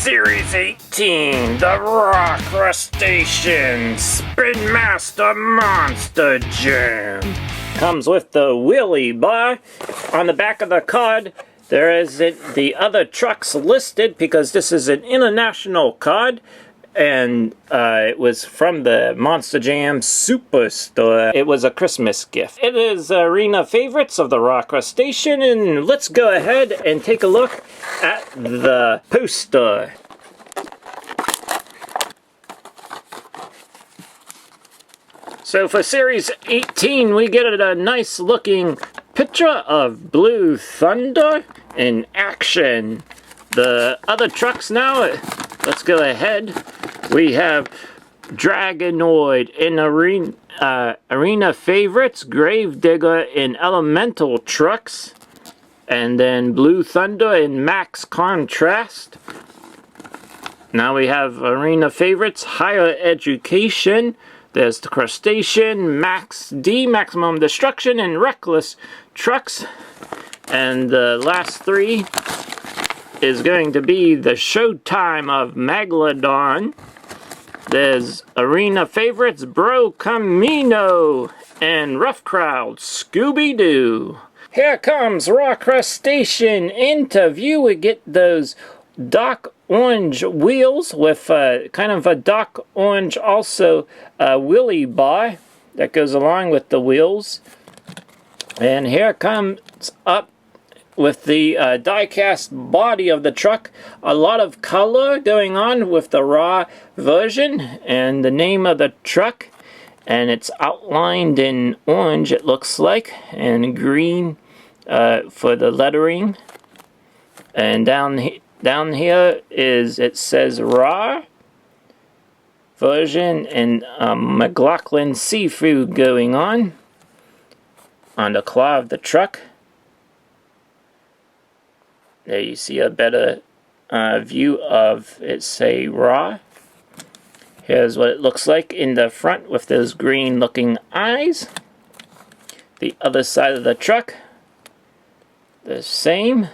Series 18, the Raw Crustacean Spin Master Monster Jam. Comes with the wheelie bar. On the back of the card, there isn't the other trucks listed because this is an international card. And it was from the Monster Jam Superstore. It was a Christmas gift. It is arena favorites of the Raw Crustacean, and let's go ahead and take a look at the poster. So for Series 18, we get a nice looking picture of Blue Thunder in action. The other trucks now, let's go ahead. We have Dragonoid in arena favorites, Gravedigger in elemental trucks, and then Blue Thunder in max contrast. Now we have arena favorites, higher education. There's the Crustacean, Max D, Maximum Destruction, and Reckless trucks. And the last three is going to be the Showtime of Megalodon. There's arena favorites, Bro Camino, and Rough Crowd, Scooby-Doo. Here comes Raw Crustacean into view. We get those dark orange wheels with kind of a dark orange also wheelie bar that goes along with the wheels. And here comes up with the die-cast body of the truck. A lot of color going on with the raw version, and the name of the truck, and it's outlined in orange, it looks like, and green for the lettering. And down here is, it says raw version, and McLaughlin Seafood going on the claw of the truck. There you see a better view of it, say raw. Here's what it looks like in the front with those green looking eyes. The other side of the truck, the same.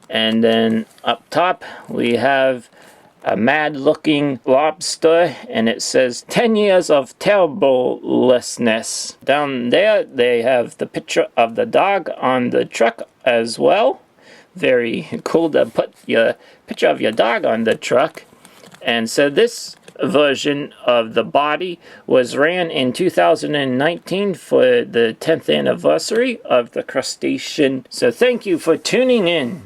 And then up top we have a mad looking lobster, and it says 10 years of terriblelessness. Down there they have the picture of the dog on the truck as well. Very cool to put your picture of your dog on the truck. And so this version of the body was ran in 2019 for the 10th anniversary of the Crustacean. So thank you for tuning in.